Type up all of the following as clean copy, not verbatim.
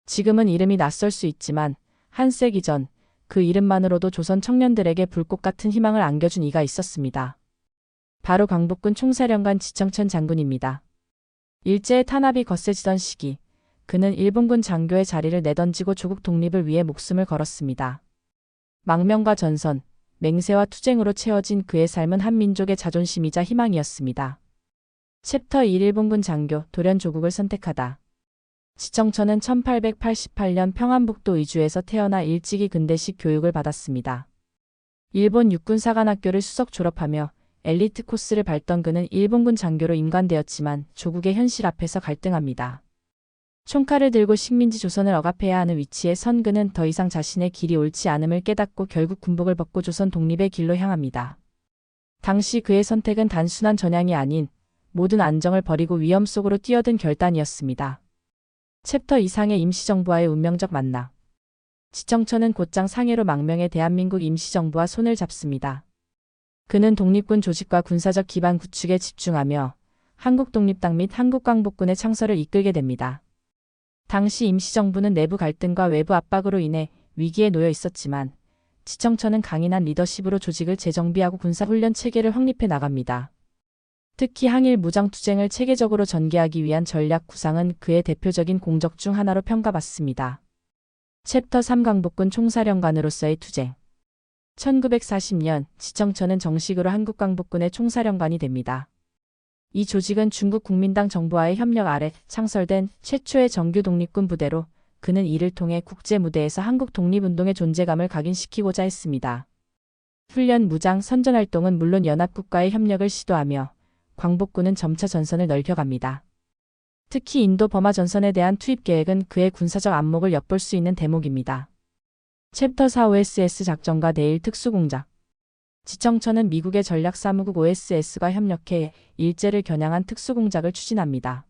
지금은 이름이 낯설 수 있지만 한 세기 전 그 이름만으로도 조선 청년들에게 불꽃 같은 희망을 안겨준 이가 있었습니다. 바로 광복군 총사령관 지청천 장군입니다. 일제의 탄압이 거세지던 시기, 그는 일본군 장교의 자리를 내던지고 조국 독립을 위해 목숨을 걸었습니다. 망명과 전선, 맹세와 투쟁으로 채워진 그의 삶은 한 민족의 자존심이자 희망이었습니다. 챕터 1 일본군 장교, 돌연 조국을 선택하다. 지청천은 1888년 평안북도 의주에서 태어나 일찍이 근대식 교육을 받았습니다. 일본 육군사관학교를 수석 졸업하며 엘리트 코스를 밟던 그는 일본군 장교로 임관되었지만 조국의 현실 앞에서 갈등합니다. 총칼을 들고 식민지 조선을 억압해야 하는 위치에 선 그는 더 이상 자신의 길이 옳지 않음을 깨닫고 결국 군복을 벗고 조선 독립의 길로 향합니다. 당시 그의 선택은 단순한 전향이 아닌 모든 안정을 버리고 위험 속으로 뛰어든 결단이었습니다. 챕터 2상의 임시정부와의 운명적 만남. 지청천은 곧장 상해로 망명해 대한민국 임시정부와 손을 잡습니다. 그는 독립군 조직과 군사적 기반 구축에 집중하며 한국독립당 및 한국광복군의 창설을 이끌게 됩니다. 당시 임시정부는 내부 갈등과 외부 압박으로 인해 위기에 놓여 있었지만 지청천은 강인한 리더십으로 조직을 재정비하고 군사훈련 체계를 확립해 나갑니다. 특히 항일 무장투쟁을 체계적으로 전개하기 위한 전략 구상은 그의 대표적인 공적 중 하나로 평가받습니다. 챕터 3 광복군 총사령관으로서의 투쟁. 1940년 지청천은 정식으로 한국광복군의 총사령관이 됩니다. 이 조직은 중국 국민당 정부와의 협력 아래 창설된 최초의 정규 독립군 부대로 그는 이를 통해 국제 무대에서 한국 독립운동의 존재감을 각인시키고자 했습니다. 훈련, 무장, 선전활동은 물론 연합국과의 협력을 시도하며 광복군은 점차 전선을 넓혀갑니다. 특히 인도 버마 전선에 대한 투입 계획은 그의 군사적 안목을 엿볼 수 있는 대목입니다. 챕터 4 OSS 작전과 대일 특수공작. 지청천은 미국의 전략사무국 OSS과 협력해 일제를 겨냥한 특수공작을 추진합니다.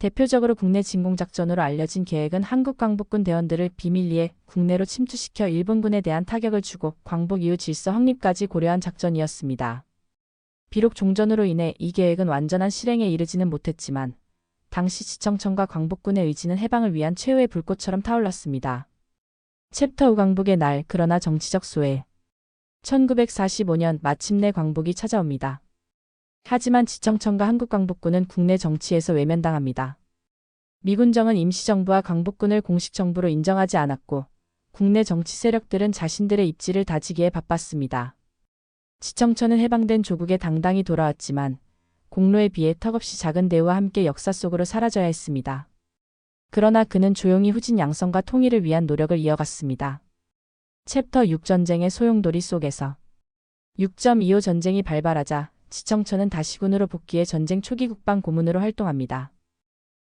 대표적으로 국내 진공작전으로 알려진 계획은 한국 광복군 대원들을 비밀리에 국내로 침투시켜 일본군에 대한 타격을 주고 광복 이후 질서 확립까지 고려한 작전이었습니다. 비록 종전으로 인해 이 계획은 완전한 실행에 이르지는 못했지만 당시 지청천과 광복군의 의지는 해방을 위한 최후의 불꽃처럼 타올랐습니다. 챕터 5 광복의 날, 그러나 정치적 소외. 1945년 마침내 광복이 찾아옵니다. 하지만 지청천과 한국광복군은 국내 정치에서 외면당합니다. 미군정은 임시정부와 광복군을 공식 정부로 인정하지 않았고 국내 정치 세력들은 자신들의 입지를 다지기에 바빴습니다. 지청천은 해방된 조국에 당당히 돌아왔지만 공로에 비해 턱없이 작은 대우와 함께 역사 속으로 사라져야 했습니다. 그러나 그는 조용히 후진 양성과 통일을 위한 노력을 이어갔습니다. 챕터 6 전쟁의 소용돌이 속에서. 6.25 전쟁이 발발하자 지청천은 다시 군으로 복귀해 전쟁 초기 국방 고문으로 활동합니다.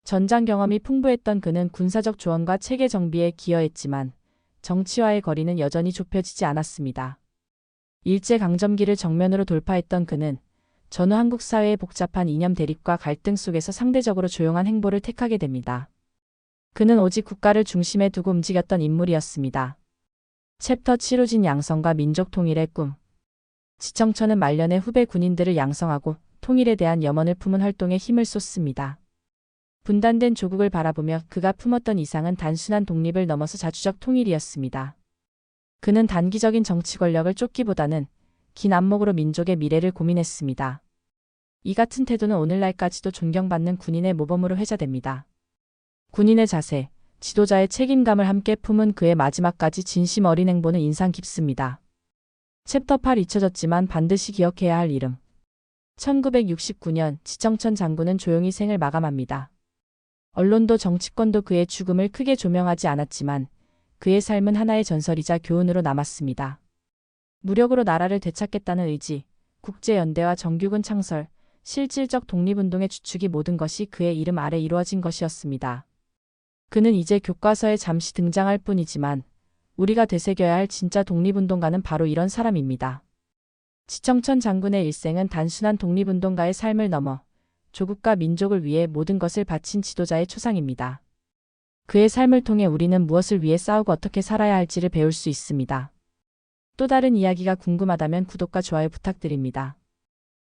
전장 경험이 풍부했던 그는 군사적 조언과 체계 정비에 기여했지만 정치와의 거리는 여전히 좁혀지지 않았습니다. 일제강점기를 정면으로 돌파했던 그는 전후 한국 사회의 복잡한 이념 대립과 갈등 속에서 상대적으로 조용한 행보를 택하게 됩니다. 그는 오직 국가를 중심에 두고 움직였던 인물이었습니다. 챕터 7 후진 양성과 민족 통일의 꿈. 지청천은 말년에 후배 군인들을 양성하고 통일에 대한 염원을 품은 활동에 힘을 쏟습니다. 분단된 조국을 바라보며 그가 품었던 이상은 단순한 독립을 넘어서 자주적 통일이었습니다. 그는 단기적인 정치 권력을 쫓기보다는 긴 안목으로 민족의 미래를 고민했습니다. 이 같은 태도는 오늘날까지도 존경받는 군인의 모범으로 회자됩니다. 군인의 자세, 지도자의 책임감을 함께 품은 그의 마지막까지 진심 어린 행보는 인상 깊습니다. 챕터 8 잊혀졌지만 반드시 기억해야 할 이름. 1969년 지청천 장군은 조용히 생을 마감합니다. 언론도 정치권도 그의 죽음을 크게 조명하지 않았지만 그의 삶은 하나의 전설이자 교훈으로 남았습니다. 무력으로 나라를 되찾겠다는 의지, 국제연대와 정규군 창설, 실질적 독립운동의 주축이 모든 것이 그의 이름 아래 이루어진 것이었습니다. 그는 이제 교과서에 잠시 등장할 뿐이지만 우리가 되새겨야 할 진짜 독립운동가는 바로 이런 사람입니다. 지청천 장군의 일생은 단순한 독립운동가의 삶을 넘어 조국과 민족을 위해 모든 것을 바친 지도자의 초상입니다. 그의 삶을 통해 우리는 무엇을 위해 싸우고 어떻게 살아야 할지를 배울 수 있습니다. 또 다른 이야기가 궁금하다면 구독과 좋아요 부탁드립니다.